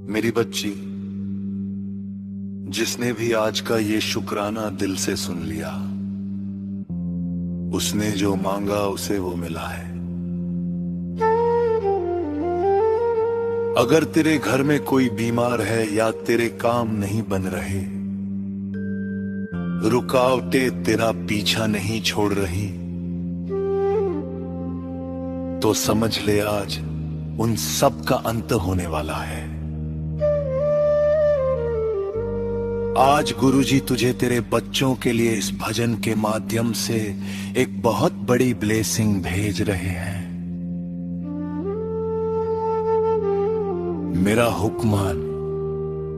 मेरी बच्ची, जिसने भी आज का ये शुक्राना दिल से सुन लिया, उसने जो मांगा उसे वो मिला है। अगर तेरे घर में कोई बीमार है या तेरे काम नहीं बन रहे, रुकावटें तेरा पीछा नहीं छोड़ रही, तो समझ ले आज उन सब का अंत होने वाला है। आज गुरुजी तुझे तेरे बच्चों के लिए इस भजन के माध्यम से एक बहुत बड़ी ब्लेसिंग भेज रहे हैं। मेरा हुक्मान,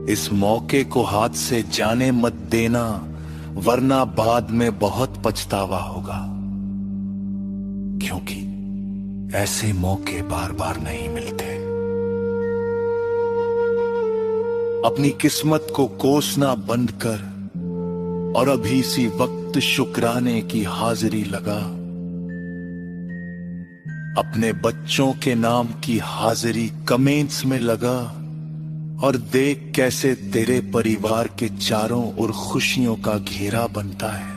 इस मौके को हाथ से जाने मत देना, वरना बाद में बहुत पछतावा होगा, क्योंकि ऐसे मौके बार बार नहीं मिलते। अपनी किस्मत को कोसना बंद कर और अभी इसी वक्त शुक्राने की हाजिरी लगा। अपने बच्चों के नाम की हाजिरी कमेंट्स में लगा और देख कैसे तेरे परिवार के चारों ओर खुशियों का घेरा बनता है।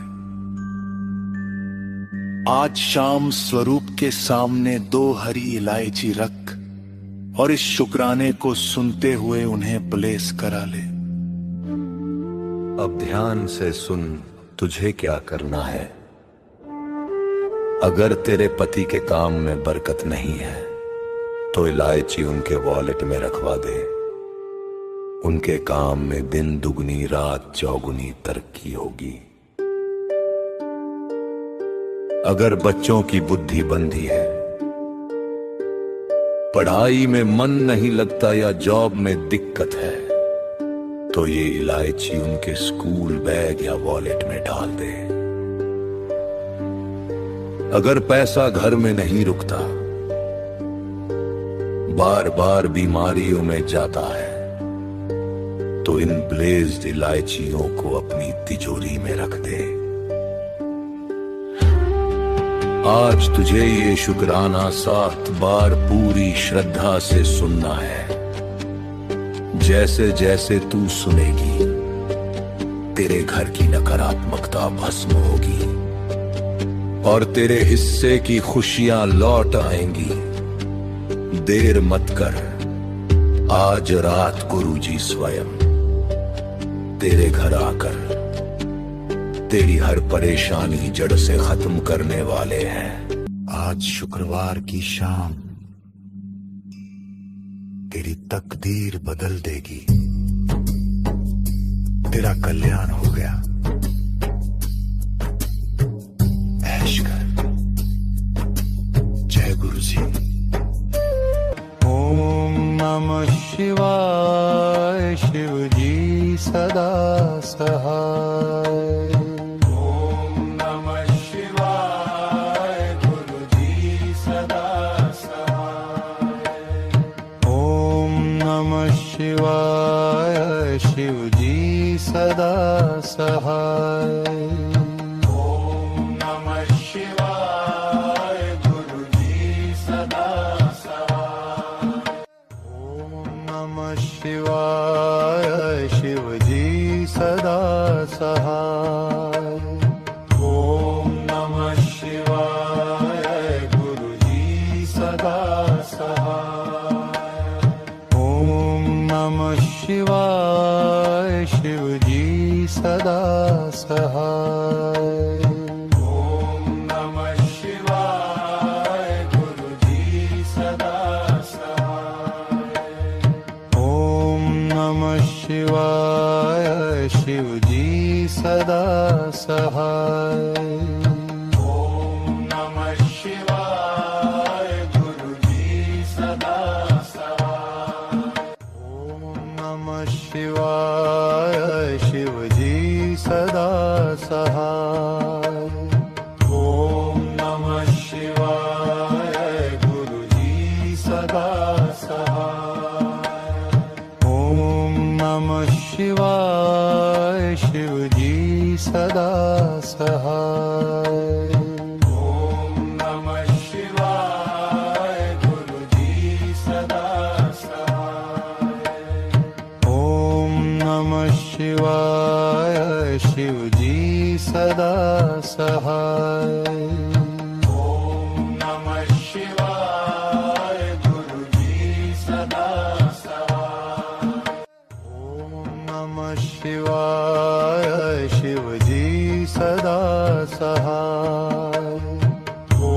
आज शाम स्वरूप के सामने 2 हरी इलायची रख और इस शुक्राने को सुनते हुए उन्हें ब्लेस करा ले। अब ध्यान से सुन, तुझे क्या करना है। अगर तेरे पति के काम में बरकत नहीं है तो इलायची उनके वॉलेट में रखवा दे। उनके काम में दिन दुगनी रात चौगुनी तरक्की होगी। अगर बच्चों की बुद्धि बंधी है, पढ़ाई में मन नहीं लगता या जॉब में दिक्कत है, तो ये इलायची उनके स्कूल बैग या वॉलेट में डाल दे। अगर पैसा घर में नहीं रुकता, बार बार बीमारियों में जाता है, तो इन ब्लेज्ड इलायचियों को अपनी तिजोरी में रख दे। आज तुझे ये शुक्राना 7 बार पूरी श्रद्धा से सुनना है। जैसे जैसे तू सुनेगी, तेरे घर की नकारात्मकता भस्म होगी और तेरे हिस्से की खुशियां लौट आएंगी। देर मत कर, आज रात गुरुजी स्वयं तेरे घर आकर तेरी हर परेशानी जड़ से खत्म करने वाले हैं। आज शुक्रवार की शाम तेरी तकदीर बदल देगी। तेरा कल्याण हो गया। ऐश कर। जय गुरु जी। ओम नमः शिवाय। शिव जी सदा सहाय। शिवाय। शिव जी सदा सहाय। ओम नमः शिवाय। गुरु जी सदा सहाय। ओम नमः शिवाय। शिव जी सदा सहाय। ओम नमः शिवाय। गुरु जी सदा सहाय। ओम नमः शिवाय। शिव जी सदा सहाय। ओम नमः शिवाय। गुरु जी सदा सहाय। ओम नमः शिवाय। शिव जी सदा सहाय। ओम नमः शिवाय। गुरु जी सदा सहाय। ओम नमः शिवाय। शिव जी सदा सहाय। ओम नमः शिवाय। गुरु जी सदा सहाय। ओम नमः शिवाय। शिव जी सदा सहाय। ओम नमः शिवाय। गुरु जी सदा सहाय। शिवाय शिवजी सदा सहाय ॐ नमः शिवाय गुरुजी सदा सहाय ॐ नमः शिवाय शिवजी सदा सहाय ॐ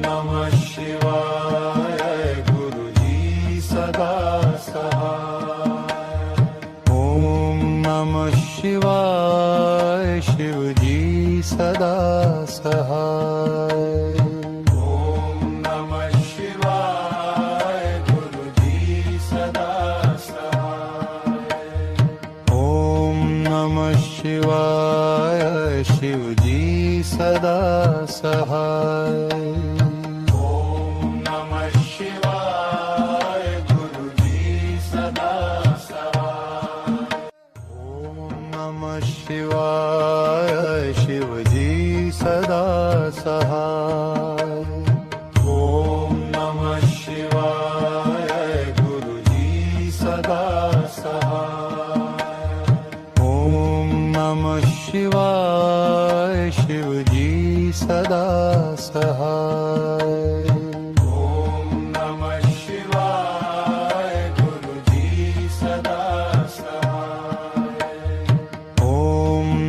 नमः शिवाय गुरुजी सदा सहाय ॐ नमः शिवाय शिवजी सदा सहाय ॐ नमः शिवाय गुरुजी सदा सहाय ॐ नमः शिवाय शिवजी सदा सहाय ॐ नमः शिवाय गुरुजी सदा सहाय ॐ नमः शिवाय शिवजी सदा सहाय ॐ नमः शिवाय गुरुजी सदा सहाय ॐ नमः शिवाय शिवजी सदा सहाय ॐ नमः शिवाय गुरुजी सदा सहाय ॐ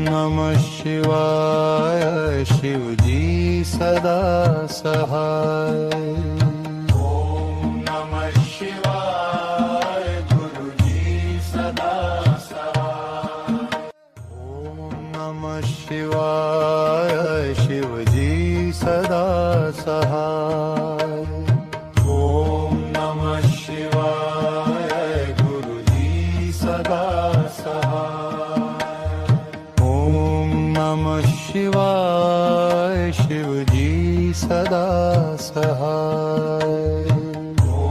नमः शिवाय शिवजी सदा सहाय ॐ नमः शिवाय गुरुजी सदा सहाय ॐ नमः शिवाय शिवजी सदा सहाय ॐ नमः शिवाय गुरुजी सदा सहाय ॐ नमः शिवाय शिवजी सदा सहाय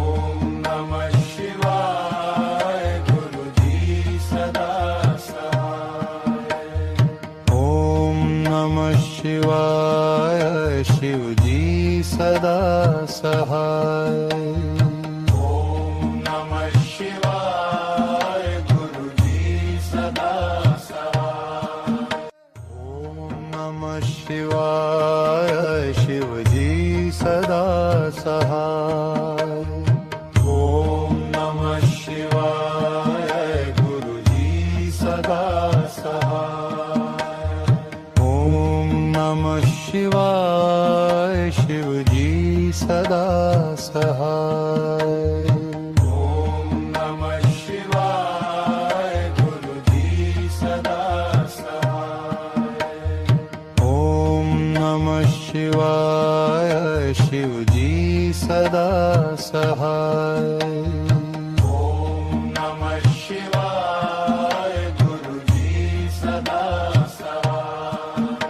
ॐ नमः शिवाय गुरुजी सदा सहाय ॐ नमः शिवाय शिवजी सदा सहाय ॐ नमः शिवाय गुरुजी सदा सहाय ॐ नमः शिवाय शिवजी सदा सहाय ॐ नमः शिवाय गुरुजी सदा सहाय ॐ नमः शिवाय शिवजी सदा सहाय ॐ नमः शिवाय गुरुजी सदा सहाय ॐ नमः शिवाय शिवजी सदा सहाय ॐ नमः शिवाय गुरुजी सदा सहाय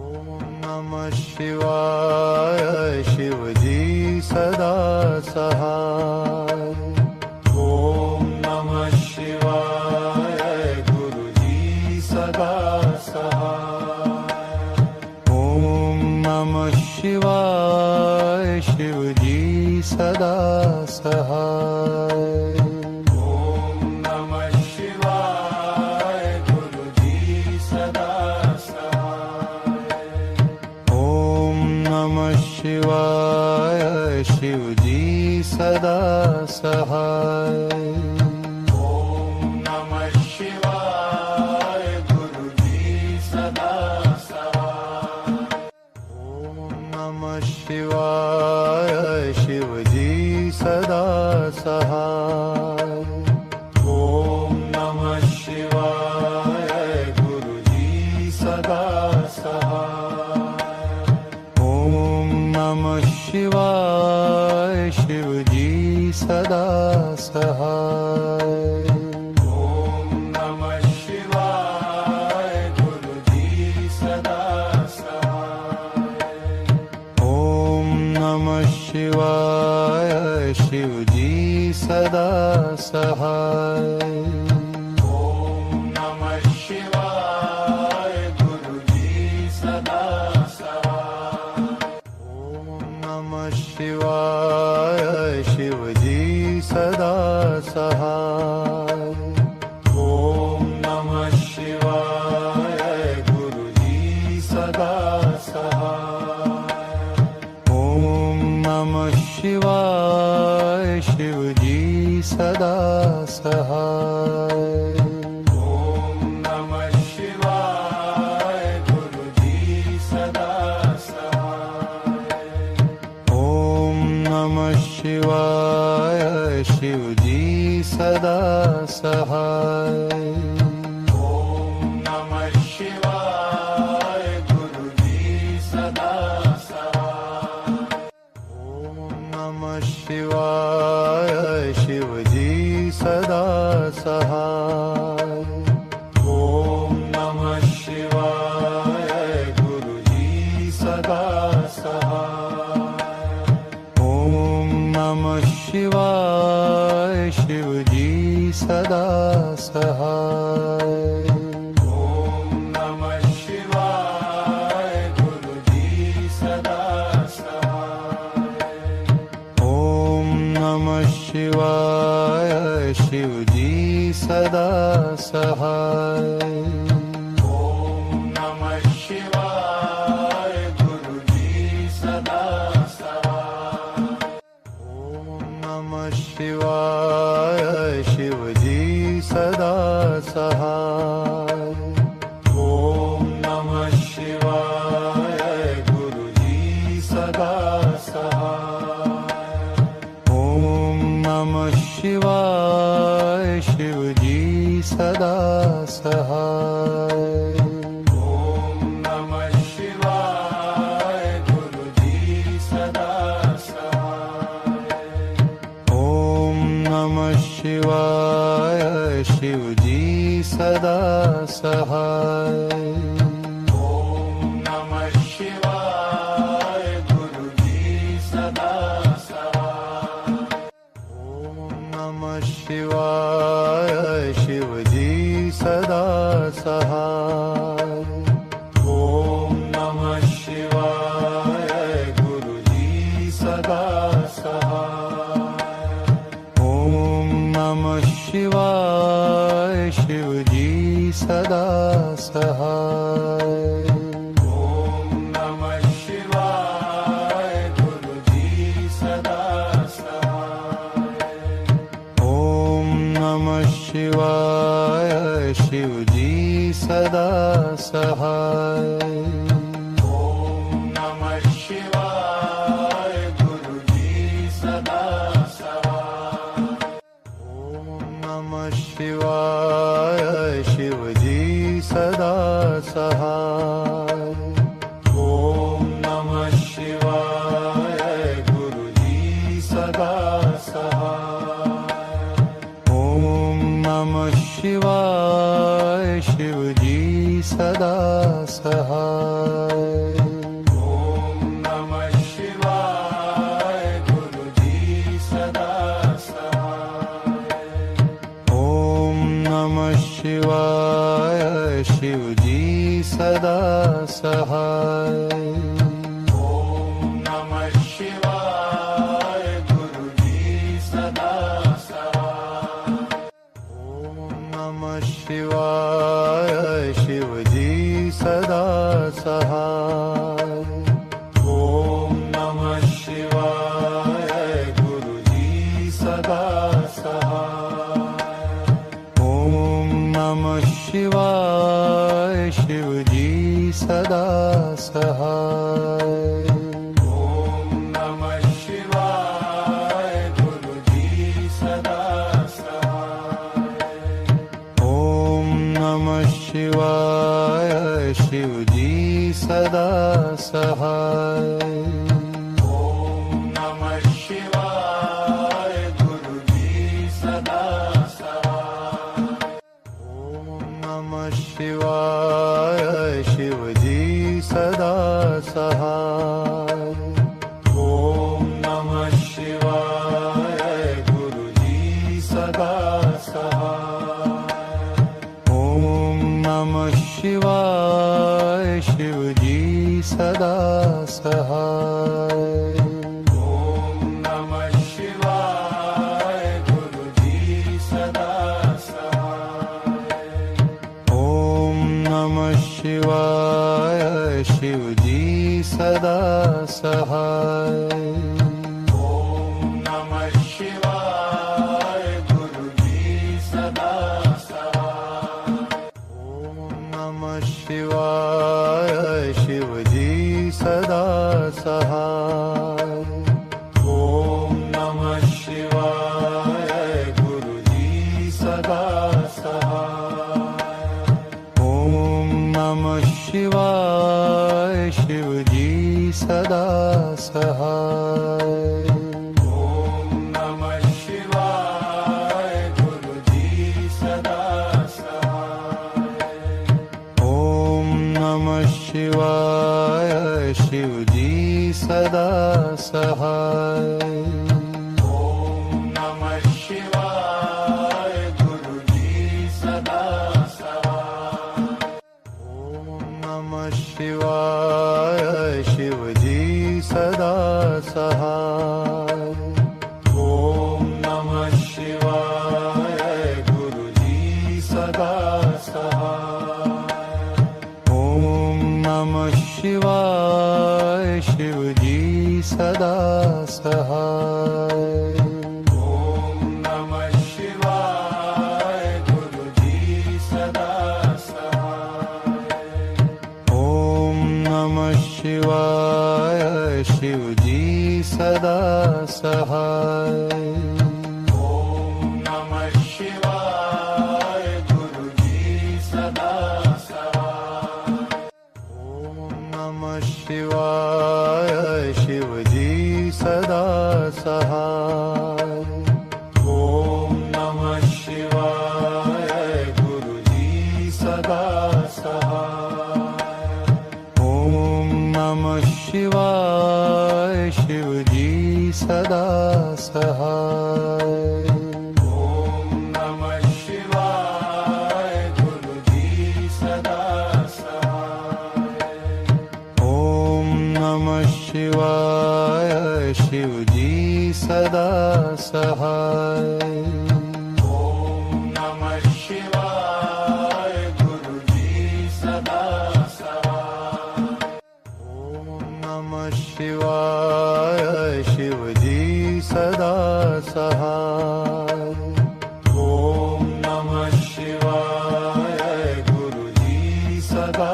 ॐ नमः शिवाय शिवजी सदा सहाय ॐ नमः शिवाय गुरुजी सदा सहाय ॐ नमः शिवाय शिवजी सदा सहाय ॐ नमः शिवाय गुरुजी सदा सहाय ॐ नमः शिवाय शिवजी सदा सहाय ॐ नमः शिवाय गुरुजी सदा सहाय ॐ नमः शिवाय शिवजी सदा सहाय ॐ नमः शिवाय गुरुजी सदा सहाय ॐ नमः शिवाय शिवजी सदा सहाय ॐ नमः शिवाय गुरुजी सदा सहाय ॐ नमः शिवाय शिवजी सदा सहाय ॐ नमः शिवाय गुरुजी सदा सहाय ॐ नमः शिवाय शिवजी सदा सहाय ॐ नमः सहाय ओम नमः शिवाय गुरुजी सदा सहाय ओम नमः शिवाय शिवजी सदा सहाय ओम नमः शिवाय गुरुजी सदा सहाय ओम नमः शिवाय शिवजी सदा सहाय ओम नमः शिवाय गुरुजी सदा सहाय ओम नमः शिवाय शिवजी सदा सहाय ओम नमः शिवाय गुरुजी सदा सहाय ओम नमः शिवाय शिवजी सदा सहाय ओम नमः शिवाय गुरुजी सदा सहाय ओम नमः शिवाय शिवजी सदा सहाय ओम नमः शिवाय गुरुजी सदा सहाय ओम नमः शिवाय शिवजी सदा सहाय ओम नमः शिवाय गुरुजी सदा सहाय ओम नमः शिवाय शिवजी सदा सहाय ओम नमः शिवाय गुरुजी सदा सहाय ओम नमः शिवाय शिवजी सदा सहाय ओम नमः शिवाय गुरुजी सदा सहाय ओम नमः शिवाय शिवजी सदा सहाय ओम नमः शिवाय गुरुजी सदा सहाय ओम नमः शिवाय शिवजी सदा सहाय ओम नमः शिवाय गुरुजी सदा सहाय ओम नमः शिवाय शिवजी सदा सहाय ओम नमः शिवाय गुरुजी सदा सहाय ओम नमः शिवाय शिवजी सदा सहाय ओम नमः शिवाय गुरुजी सदा सहाय ओम नमः शिवाय शिवजी सदा सहाय ओम नमः शिवाय गुरुजी सदा सहाय ओम नमः शिवाय शिवजी सदा सहाय ओम नमः शिवाय गुरुजी सदा सहाय ओम नमः शिवाय शिवजी सदा सहाय ओम नमः शिवाय गुरुजी सदा सहाय ओम नमः शिवाय शिवजी सदा सहाय ओम नमः शिवाय गुरुजी सदा सहाय ओम नमः शिवाय शिवजी सदा सहाय ओम नमः शिवाय गुरुजी सदा सहाय ओम नमः शिवाय शिवजी सदा सहाय ओम नमः शिवाय गुरुजी सदा सहाय ओम नमः शिवाय शिवजी सदा सहाय ओम नमः शिवाय गुरुजी सदा सहाय। ओम नमः शिवाय शिव जी सदा सहाय। ओम नमः शिवाय गुरु जी सदा सहाय। ओम नमः शिवाय शिव जी सदा सहाय। ओम नमः शिवाय गुरु जी सदा सहाय। ओम नमः शिवाय शिव जी सदा सहाय। ओम नमः शिवाय गुरु जी सदा सहाय। ओम नमः शिवाय शिव जी सदा सहाय। ओम नमः शिवाय गुरु जी सदा सहाय। ओम नमः शिवाय शिव जी सदा सहाय। ओम नमः शिवाय गुरु जी सदा सहाय। ओम नमः शिवाय शिव जी सदा सहाय। ओम नमः शिवाय गुरु जी सदा सहाय। ओम नमः शिवाय शिव जी सदा सहाय। ओम नमः शिवाय गुरु जी सदा सहाय। ओम नमः शिवाय शिव जी सदा सहाय। ओम नमः शिवाय गुरु जी सदा सहाय। ओम नमः शिवाय शिव जी सदा सहाय। ओम नमः शिवाय गुरु जी सदा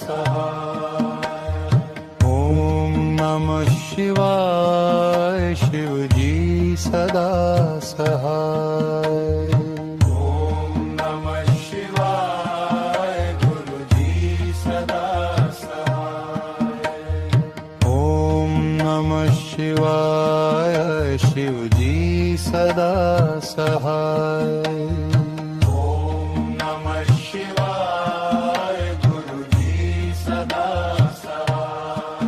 सहाय। ओम नमः शिवाय शिव जी सदा सहाय। ओम नमः शिवाय गुरु जी सदा सहाय। ओम नमः शिवाय शिव जी सदा सहाय। ओम नमः शिवाय गुरु जी सदा सहाय।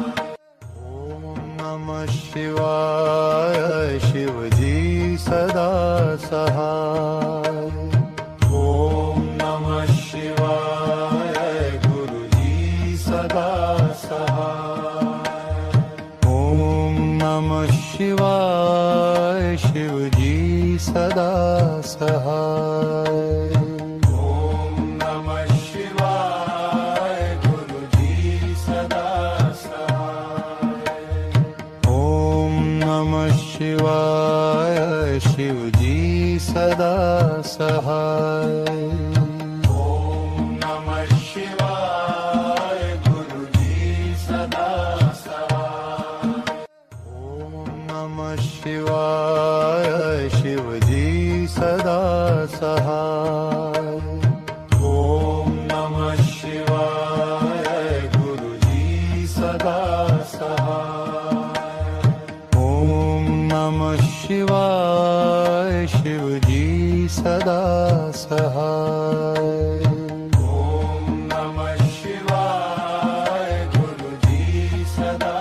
ओम नमः शिवाय शिव जी सदा सहाय। ओम नमः शिवाय गुरु जी सदा सहाय। ओम नमः शिवाय शिव जी सदा सहाय। ओम नमः शिवाय गुरु जी सदा सहाय। ओम नमः शिवाय शिव जी सदा सहाय। ओम नमः शिवाय गुरु जी सदा सहाय। ओम नमः शिवाय शिव जी सदा सहाय। ओम नमः शिवाय गुरु जी सदा सहाय। ओम नमः शिवाय शिव जी सदा सहाय। ओम नमः शिवाय गुरु जी सदा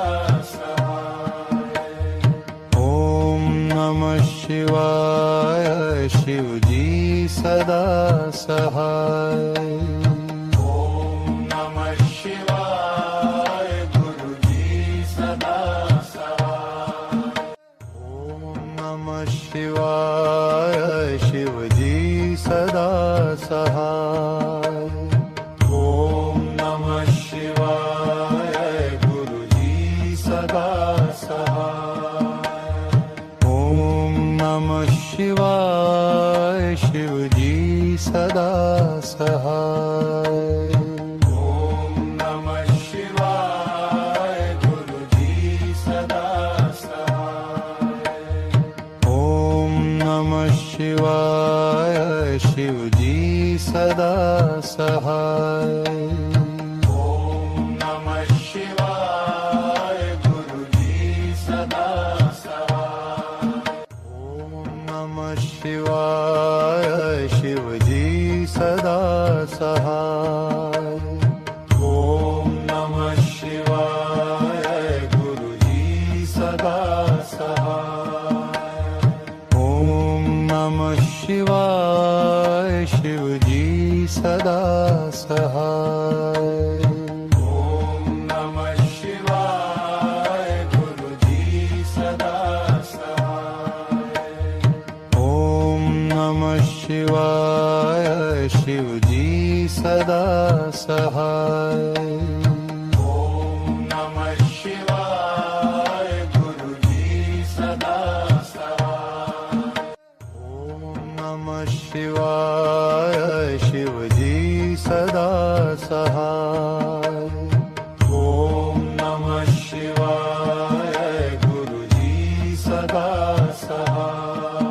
सहाय। ओम नमः शिवाय शिव जी सदा सहाय। ओम नमः शिवाय गुरु जी सदा सहाय। ओम नमः शिवाय शिव जी सदा सहाय। ओम नमः शिवाय गुरु जी सदा सहाय। ओम नमः शिवाय शिव जी सदा सहाय। ओम नमः शिवाय गुरु जी सदा सहाय। ओम नमः शिवाय शिवजी सदा सहाय। ओम नमः शिवाय गुरुजी सदा सहाय। ओम नमः शिवाय शिवजी सदा सहाय। ओम नमः शिवाय गुरुजी सदा सहाय। ओम नमः शिवाय शिवजी सदा सहाय। ओम नमः शिवाय गुरुजी सदा सहाय। ओम नमः शिवाय शिवजी सदा सहाय। ओम नमः शिवाय गुरुजी सदा सहाय। ओम नमः शिवाय शिवजी सदा सहाय। ओम नमः शिवाय गुरुजी सदा सहाय।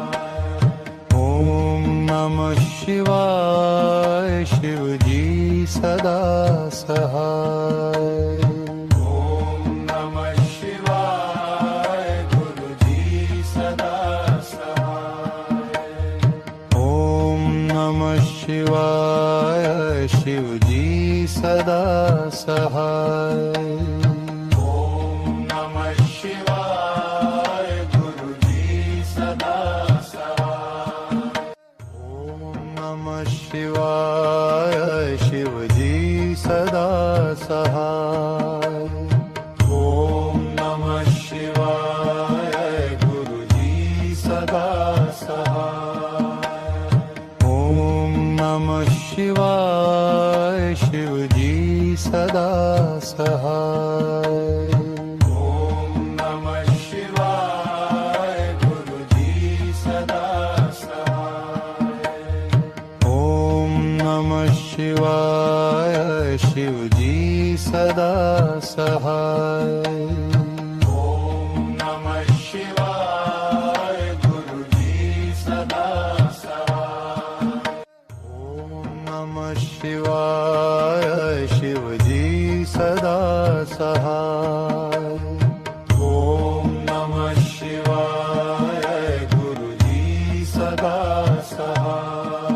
ओम नमः शिवाय शिवजी सदा सहाय। ओम नमः शिवाय गुरुजी सदा सहाय। ओम नमः शिवाय शिवजी सदा सहाय। ओम नमः शिवाय गुरुजी सदा सहाय। ओम नमः शिवाय शिवजी सदा सहाय। ओम नमः शिवाय गुरुजी सदा सहाय। ओम नमः शिवाय शिवजी सदा सहाय। ओम नमः शिवाय गुरुजी सदा सहाय। ओम नमः शिवाय शिवजी सदा सहाय। ओम नमः शिवाय गुरुजी सदा सहाय। ओम नमः शिवाय शिवजी सदा सहाय। ओम नमः शिवाय गुरुजी सदा सहाय।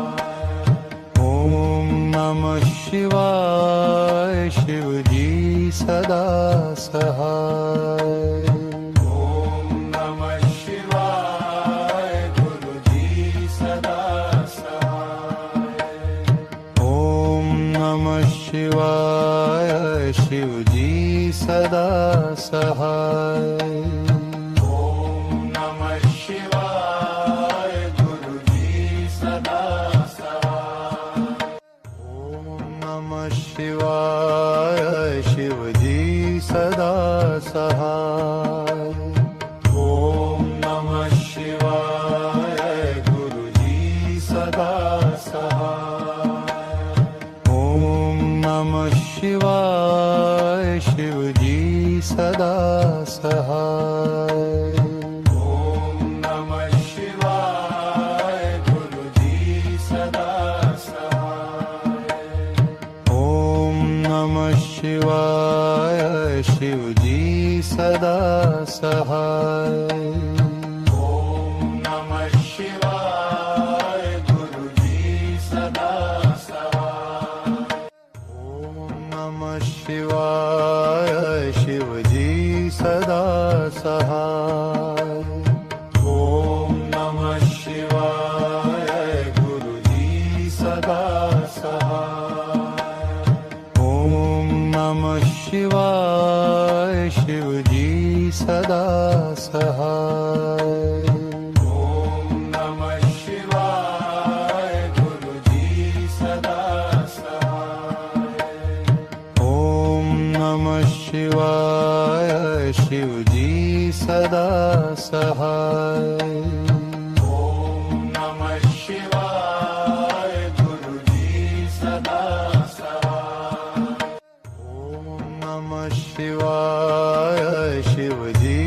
ओम नमः शिवाय शिवजी सदा सहाय। ओम नमः शिवाय गुरुजी सदा सहाय। ओम नमः शिवाय शिवजी सदा सहाय। ओम नमः शिवाय गुरुजी सदा सहाय। ओम नमः शिवाय शिवजी सदा सहाय। ओम नमः शिवाय गुरुजी सदा सहाय। ओम नमः शिवाय शिवजी सदा सहाय। ओम नमः शिवाय गुरुजी सदा सहाय। ओम नमः शिवाय शिवजी सदा सहाय। ओम नमः शिवाय गुरुजी सदा सहाय। ओम नमः शिवाय शिवजी सदा सहाय। ओम नमः शिवाय गुरुजी सदा सहाय। ओम नमः शिवाय शिवजी सदा सहाय। ओम नमः शिवाय गुरुजी सदा सहाय। ओम नमः शिवाय शिवजी सदा सहाय। ओम नमः शिवाय गुरुजी सदा सहाय। ओम नमः शिवाय शिवजी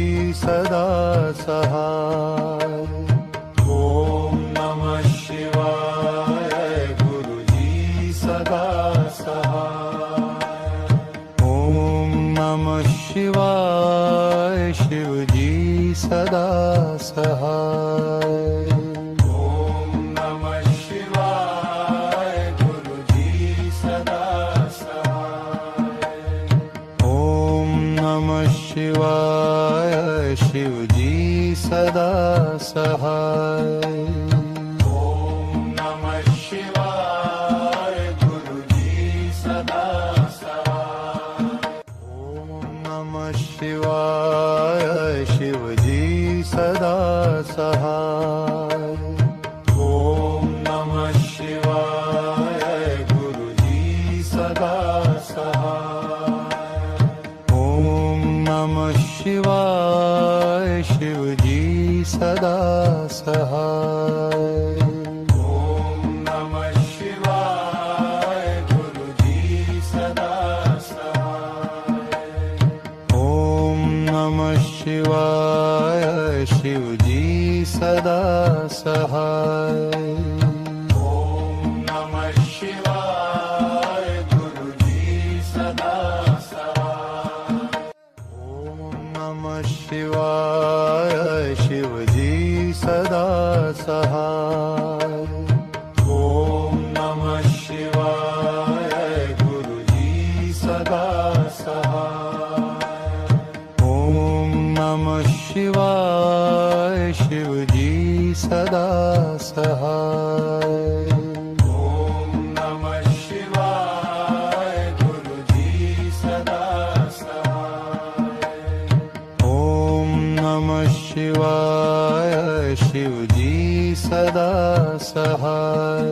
सहाय।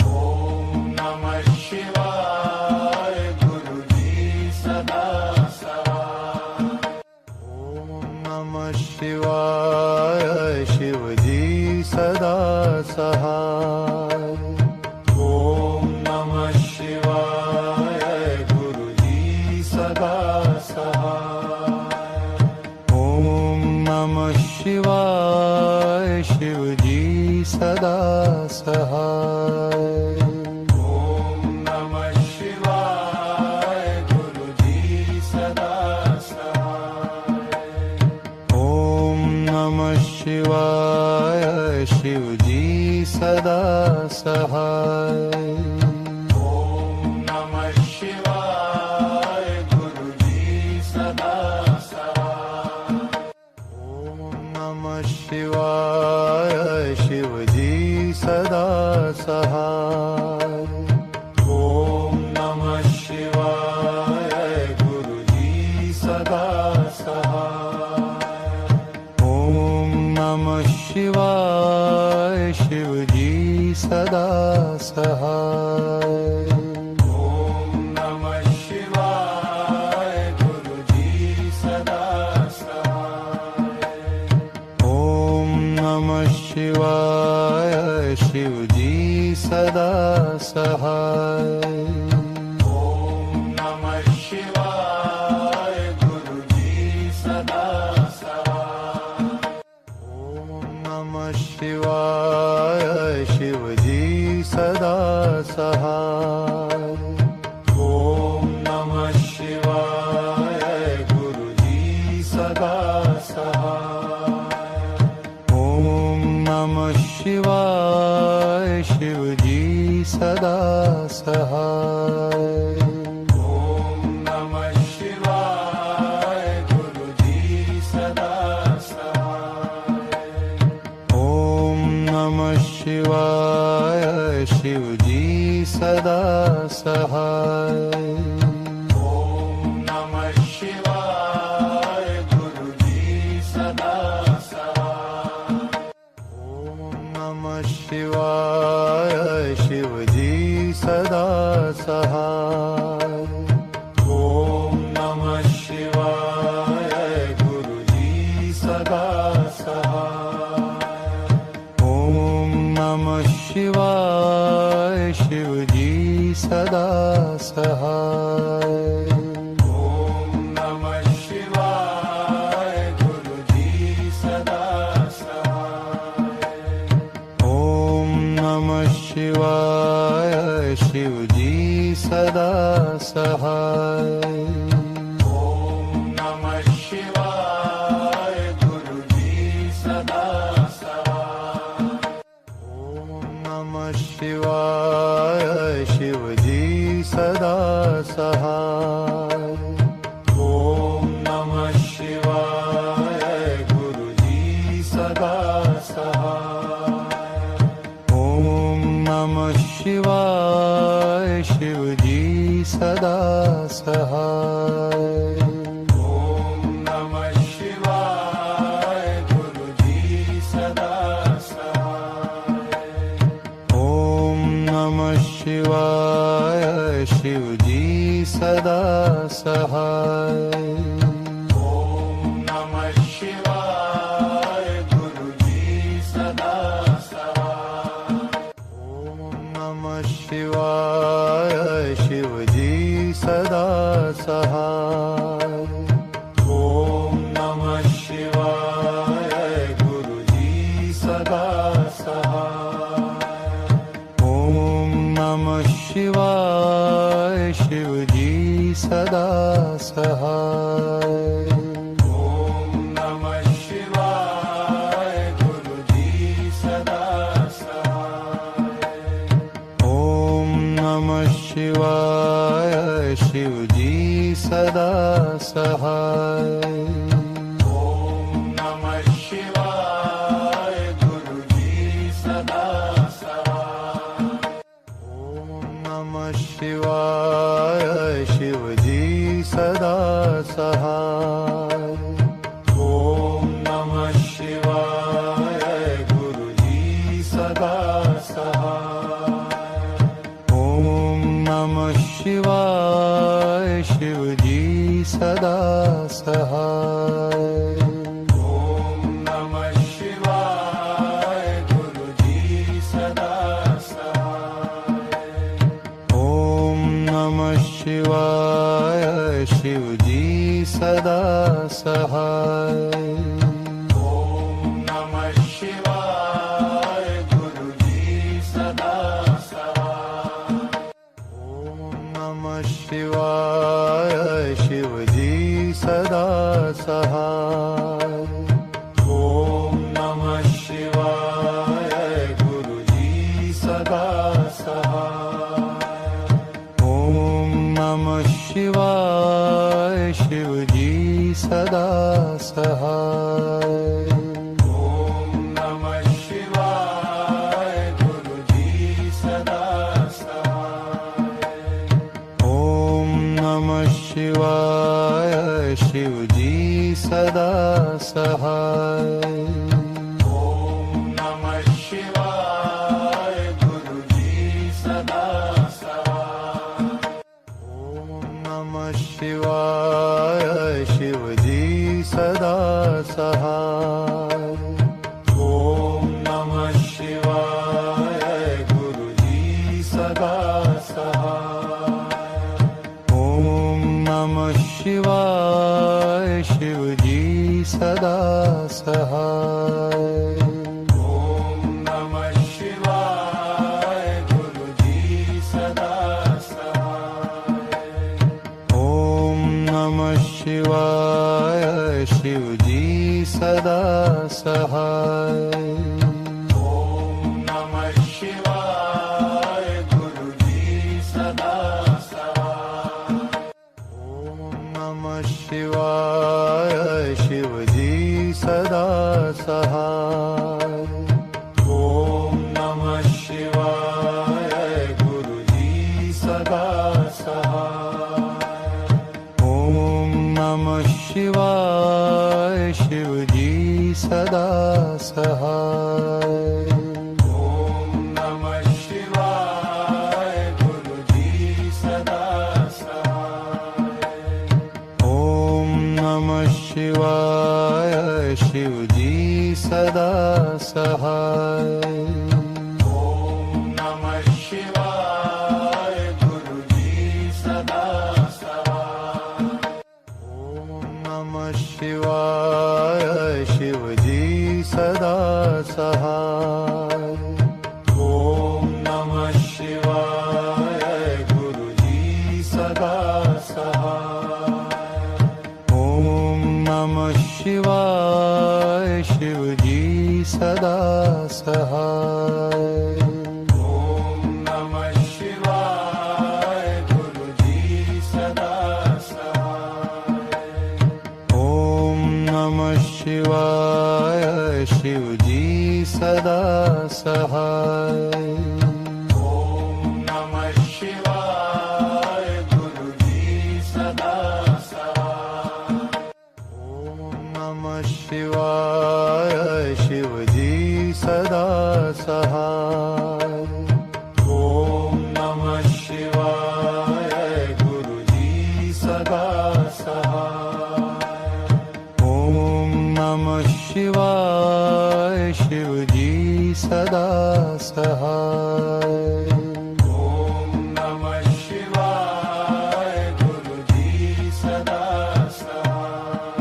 ओम नमः शिवाय गुरुजी सदा सहाय। ओम नमः शिवाय शिवजी सदा सहाय। ओम नमः शिवाय गुरुजी सदा सहाय। ओम नमः शिवाय शिवजी सदा सहाय। ओम नमः शिवाय गुरुजी सदा सहाय। ओम नमः शिवाय शिवजी सदा सहाय। ओम नमः शिवाय गुरुजी सदा सहाय। ओम नमः शिवाय शिवजी सदा सहाय। ओम नमः शिवाय गुरुजी सदा सहाय। ओम नमः शिवाय शिवजी सदा सहाय। ओम नमः शिवाय गुरुजी सदा सहाय। ओम नमः शिवाय शिवजी सदा सहाय। ओम नमः शिवाय गुरुजी सदा सहाय। ओम नमः शिवाय शिवजी सदा सहाय। ओम नमः शिवाय गुरुजी सदा सहाय। ओम नमः शिवाय शिवजी सदा सहाय। ओम नमः शिवाय गुरुजी सदा सहाय। ओम नमः शिवाय शिवजी सदा सहाय। ओम नमः शिवाय गुरुजी सदा सहाय। ओम नमः शिवाय शिवजी सदा सहाय। ओम नमः शिवाय गुरुजी सदा सहाय। ओम नमः शिवाय शिवजी सदा सहाय। ओम नमः शिवाय गुरुजी सदा सहाय। ओम नमः शिवाय शिवजी सदा सहाय। ओम नमः शिवाय गुरुजी सदा सहाय। ओम नमः शिवाय शिवजी सदा सहाय। ओम नमः शिवाय गुरुजी सदा सहाय। ओम नमः शिवाय शिवजी सदा सहाय। ओम नमः शिवाय गुरुजी सदा सहाय। ओम नमः शिवाय शिवजी सदा सहाय। ओम नमः शिवाय गुरुजी सदा सहाय। ओम नमः शिवाय शिवजी सदा सहाय। ओम नमः शिवाय गुरुजी सदा सहाय। ओम नमः शिवाय शिवजी सदा सहाय। ओम नमः शिवाय गुरुजी सदा सहाय। ओम नमः शिवाय शिवजी सदा सहाय। ओम नमः शिवाय गुरुजी सदा सहाय। ओम नमः शिवाय शिवजी सदा सहाय। ओम नमः शिवाय गुरुजी सदा शिवाय शिव जी सदा सहाय ओम नमः शिवाय गुरुजी सदा सहाय ओम नमः शिवाय शिव जी सदा सहाय ओम नमः शिवाय गुरुजी सदा सहाय ओम नमः शिवाय शिव जी सदा सहाय ओम नमः शिवाय गुरुजी सदा सहाय ओम नमः शिवाय शिव जी सदा सहाय ओम नमः शिवाय गुरुजी सदा सहाय ओम नमः शिवाय शिव जी सदा सहाय ओम नमः शिवाय गुरुजी सदा सहाय ओम नमः शिवाय शिव जी सदा सहाय ओम नमः शिवाय गुरुजी सदा सहाय ओम नमः शिवाय शिव जी सदा सहाय ओम नमः शिवाय गुरुजी सदा सहाय ओम नमः शिवाय शिव जी सदा सहाय ओम नमः शिवाय गुरुजी सदा सहाय ओम नमः शिवाय शिव जी सदा सहाय ओम नमः शिवाय गुरुजी सदा सहाय ओम नमः शिवाय शिव जी सदा सहाय ओम नमः शिवाय गुरुजी सदा सहाय ओम नमः शिवाय शिव जी सदा सहाय ओम नमः शिवाय गुरुजी सदा सहाय ओम नमः शिवाय शिव जी सदा सहाय ओम नमः शिवाय गुरुजी सदा सहाय ओम नमः शिवाय शिव जी सदा सहाय ओम नमः शिवाय गुरुजी सदा सहाय ओम नमः शिवाय शिव जी सदा सहाय ओम नमः शिवाय गुरुजी सदा सहाय ओम नमः शिवाय शिव जी सदा सहाय ओम नमः शिवाय गुरुजी सदा सहाय ओम नमः शिवाय शिव जी सदा सहाय ओम नमः शिवाय गुरुजी सदा सहाय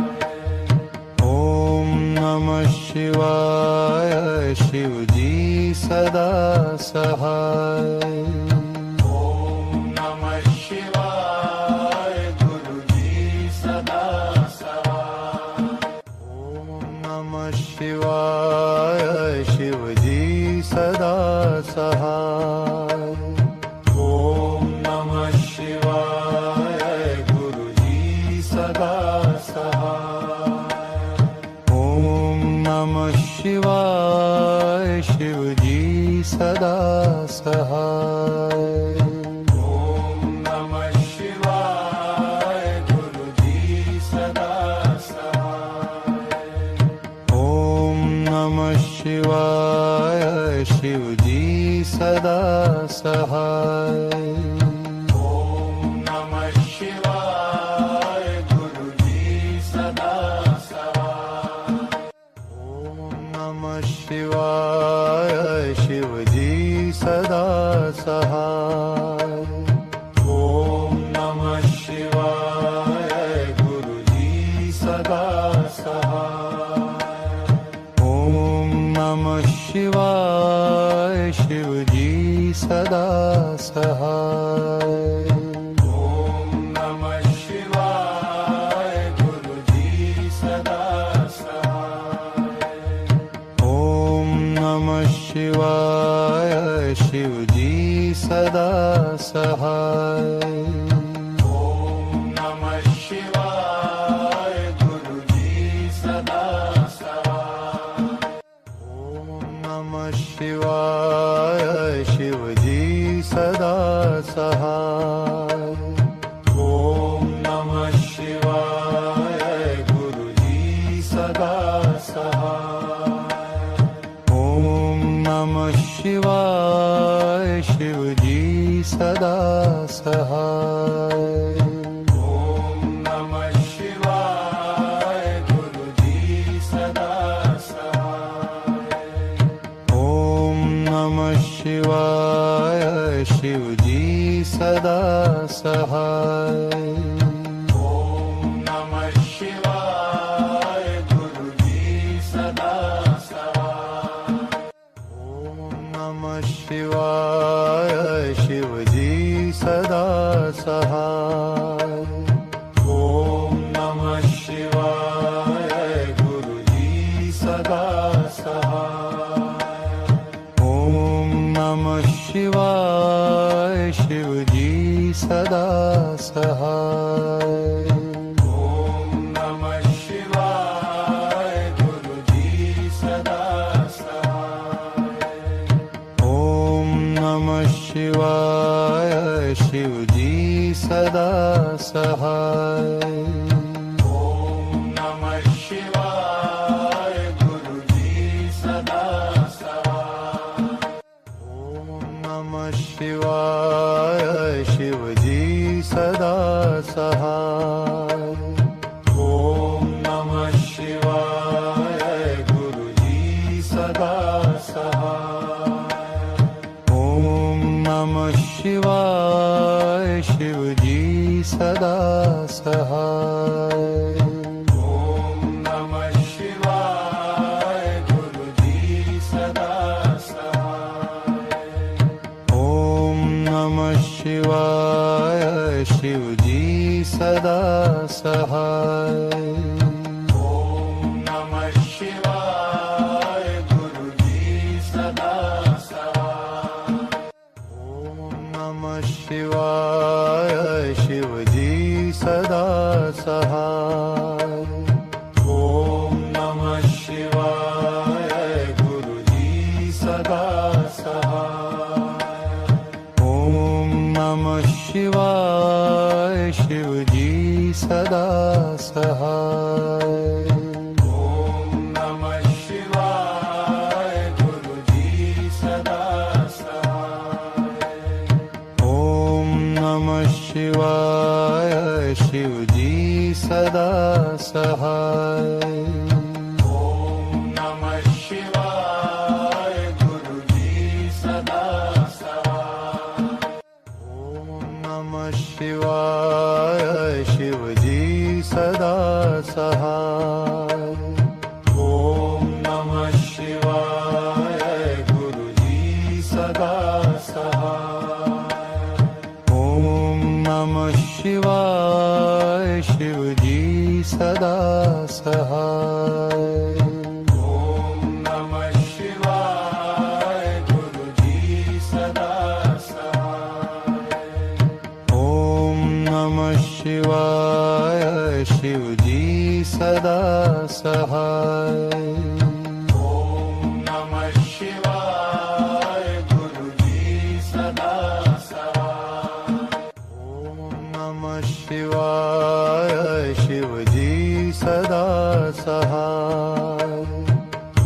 ओम नमः शिवाय शिव जी सदा सहाय ओम नमः शिवाय गुरुजी सदा सहाय ओम नमः शिवाय शिव जी सदा सहाय ओम नमः शिवाय गुरुजी सदा सहाय ओम नमः शिवाय शिव जी सदा सहाय ओम नमः शिवाय गुरुजी सदा सहाय ओम नमः शिवाय शिव जी सदा सहाय ओम सहाय। ओम नमः शिवाय गुरुजी सदा सहाय। ओम नमः शिवाय शिवजी सदा सहाय। ओम नमः शिवाय गुरुजी सदा सहाय। ओम नमः शिवाय शिवजी सदा सहाय। ओम नमः शिवाय गुरुजी सदा सहाय। ओम नमः शिवाय शिवजी सदा सहाय। ओम नमः शिवाय गुरुजी सदा सहाय। ओम नमः शिवाय शिवजी सदा सहाय। ओम नमः शिवाय गुरुजी सदा सहाय। ओम नमः शिवाय शिवजी सदा सहाय। ओम नमः शिवाय गुरुजी सदा सहाय। ओम नमः शिवाय शिवजी सदा सहाय। ओम नमः शिवाय गुरुजी सदा सहाय। ओम नमः शिवाय शिवजी सदा सहाय। ओम नमः शिवाय गुरुजी सदा सहाय। ओम नमः शिवाय शिवजी सदा सहाय। ओम नमः शिवाय गुरुजी सदा सहाय। ओम नमः शिवाय शिवजी सदा सहाय। ओम नमः शिवाय गुरुजी सदा सहाय। ओम नमः शिवाय शिवजी सदा सहाय। ओम नमः शिवाय गुरुजी सदा सहाय। ओम नमः शिवाय शिवजी सदा सहाय। ओम नमः शिवाय गुरुजी सदा सहाय। ओम नमः शिवाय शिवजी सदा सहाय। ओम नमः शिवाय गुरुजी सदा सहाय। ओम नमः शिवाय शिवजी सदा सहाय। ओम नमः शिवाय गुरुजी सदा सहाय। ओम नमः शिवाय शिवजी सदा सहाय। ओम नमः शिवाय गुरुजी सदा सहाय। ओम नमः शिवाय शिवजी सदा सहाय। ओम नमः शिवाय गुरुजी सदा सहाय। ओम नमः शिवाय शिवजी सदा सहाय। ओम नमः शिवाय गुरुजी सदा सहाय। ओम नमः शिवाय शिवजी सदा सहाय। ओम नमः शिवाय गुरुजी सदा सहाय। ओम नमः शिवाय शिवजी सदा सहाय।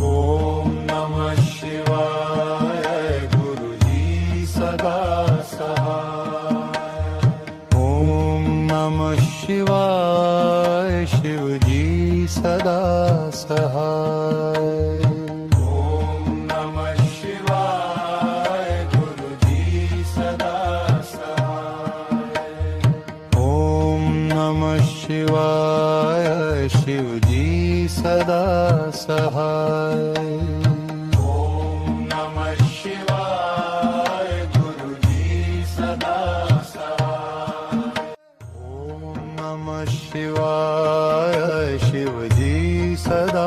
ओम नमः शिवाय गुरुजी सदा सहाय। ओम नमः शिवाय शिवजी सदा सहाय। ओम नमः शिवाय गुरुजी सहाय ओम नमः शिवाय गुरुजी सदा सहाय ओम नमः शिवाय शिवजी सदा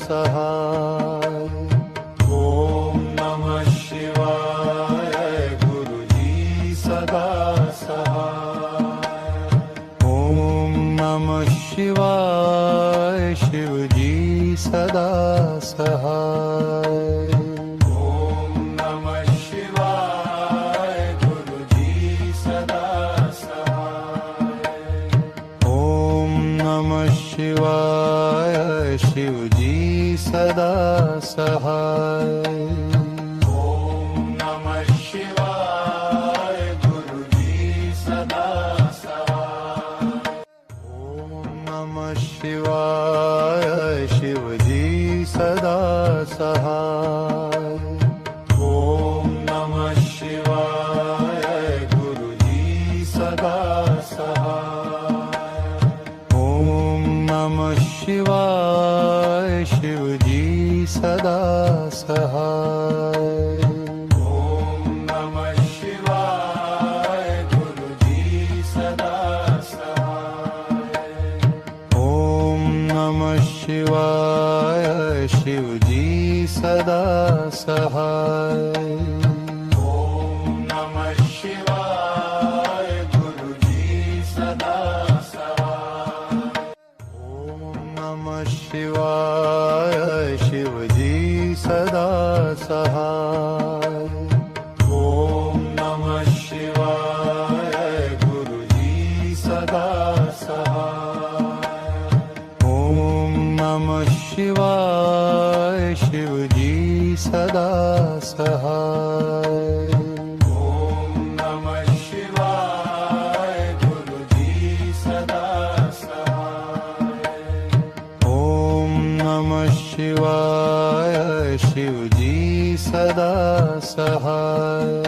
सहाय ओम नमः शिवाय गुरुजी सदा सहाय ओम नमः शिवाय शिवजी सदा सहाय ओम नमः शिवाय गुरुजी सदा सहाय ओम नमः शिवाय शिवजी सदा सहाय ओम नमः शिवाय गुरुजी सदा सहाय ओम नमः शिवाय शिवजी सदा सहाय ओम नमः शिवाय गुरुजी सदा सहाय ओम नमः शिवाय शिवजी सदा सहाय ओम नमः शिवाय गुरुजी सदा सहाय ओम नमः शिवाय शिवजी सदा सहाय ओम नमः शिवाय गुरुजी सदा सहाय ओम नमः शिवाय शिवजी सदा सहाय ओम नमः शिवाय गुरुजी सदा सहाय ओम नमः शिवाय शिवजी सदा सहाय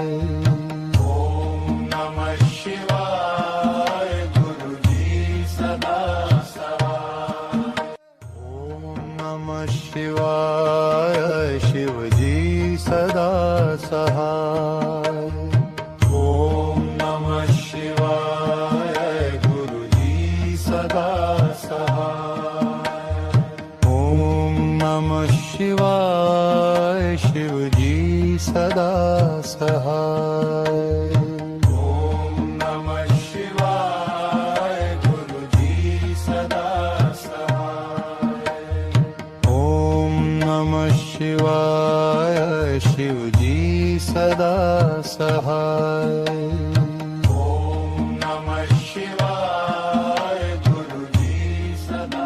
ओम नमः शिवाय गुरुजी सदा सहाय ओम नमः शिवाय शिवजी सदा सहाय ओम नमः शिवाय गुरुजी सदा सहाय ओम नमः शिवाय शिवजी सदा सहाय ओम नमः शिवाय गुरुजी सदा सहाय ओम नमः शिवाय शिवजी सदा सहाय ओम नमः शिवाय गुरुजी सदा सहाय ओम नमः शिवाय शिवजी सदा सहाय ओम नमः शिवाय गुरुजी सदा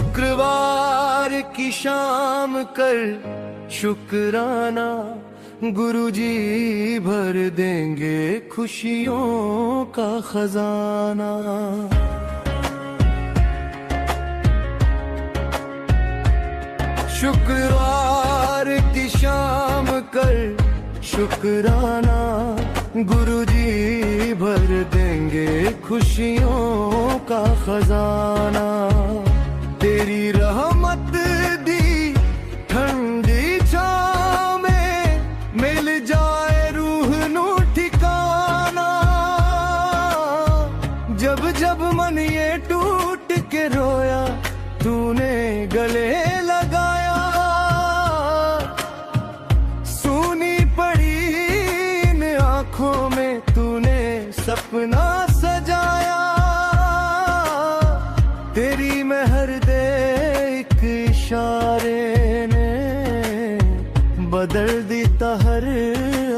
शुक्रवार की शाम कर शुक्राना गुरुजी भर देंगे खुशियों का खजाना शुक्रवार की शाम कर शुक्राना गुरुजी भर देंगे खुशियों का खजाना तेरी रहमत दी ठंडी छाँव में मिल जाए रूह नू ठिकाना जब जब मन ये टूट के रोया तूने गले लगाया सूनी पड़ी इन आँखों में तूने सपना सजाया तेरी मेहर दे एक इशारे ने बदल देता हर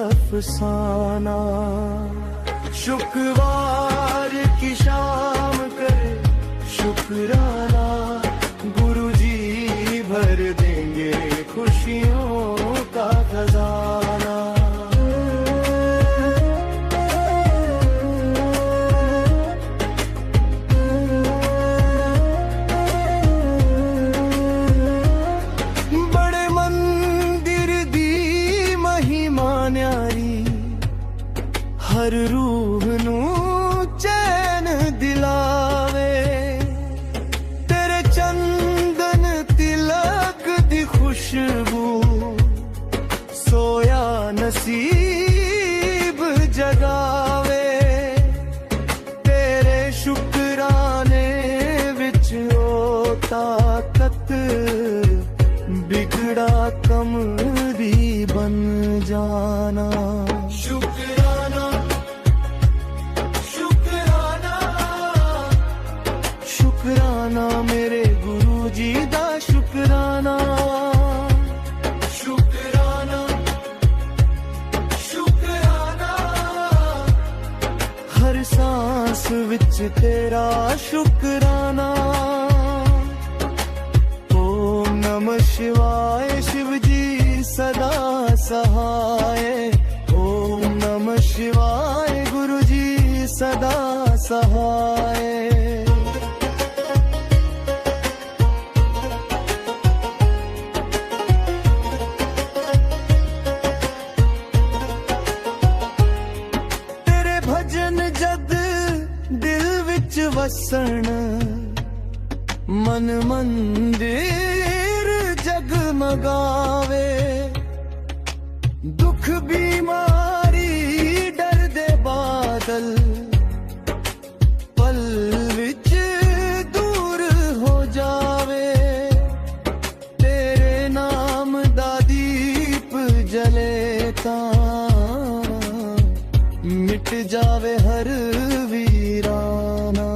अफसाना शुक्रवार की शाम करे शुक्राना गुरुजी भर देंगे खुशियों का खजाना हर रूह नू चैन दिलावे तेरे चंदन तिलक दी खुशबू सोया नसीब जगावे तेरे शुक्राने विच ओ ताकत बिगड़ा कम दी बन जाना शुक्राना शुक्राना शुक्राना मेरे गुरु जी दा शुक्राना शुक्राना शुक्राना हर सांस विच तेरा शुक्राना ओम नमः शिवाय शिव जी सदा सहाय ओम नमः शिवाय गुरु जी सदा सहाय तेरे भजन जद दिल विच वसन मन मंदिर जगमगावे दुख बीमारी डर दे बादल पल विच दूर हो जावे तेरे नाम दा दीप जले तां मिट जावे हर वीराना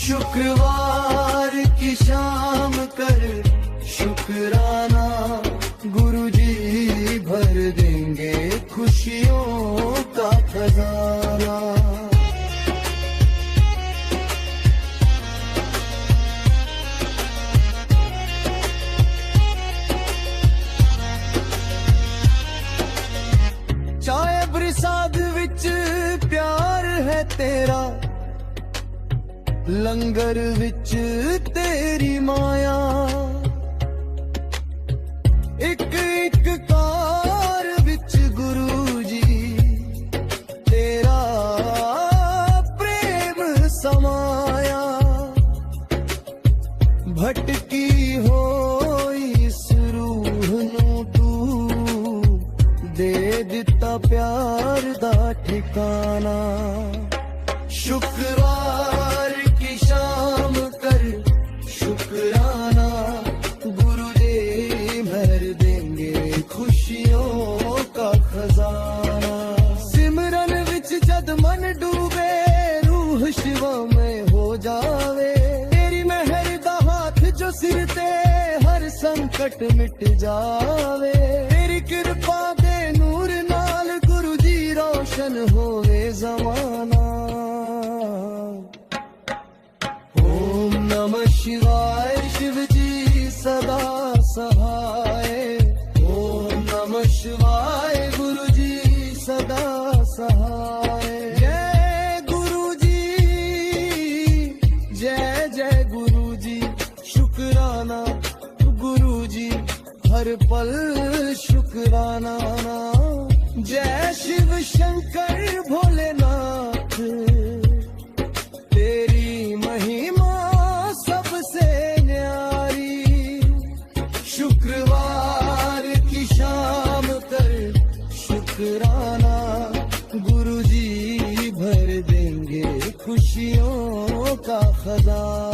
शुक्रवार की शाम कर शुक्राना गुरु जी भर देंगे खुशियों का खजाना चाहे बरसात विच प्यार है तेरा लंगर विच तेरी माया एक एक कार विच गुरु जी तेरा प्रेम समाया भटकी होई इस रूह नू तू दे दिता प्यार दा ठिकाना शुक्रवार की शाम कर शुक्राना गुरु जी भर देंगे खुशियों का खजाना सिमरन विच जद मन डूबे रूह शिवा में हो जावे तेरी मेहर दा हाथ जो सिर ते हर संकट मिट जावे तेरी कृपा दे नूर नाल गुरु जी रोशन होवे जमाना ओम नमः शिवाय शिव जी सदा सहाय ओम नमः शिवाय गुरु जी सदा सहाय जय गुरु जी जय जय गुरु जी शुक्राना गुरु जी हर पल शुक्राना जय शिव शंकर भोलेनाथ तेरी महिमा सबसे न्यारी शुक्रवार की शाम कर शुक्राना गुरु जी भर देंगे खुशियों का खजाना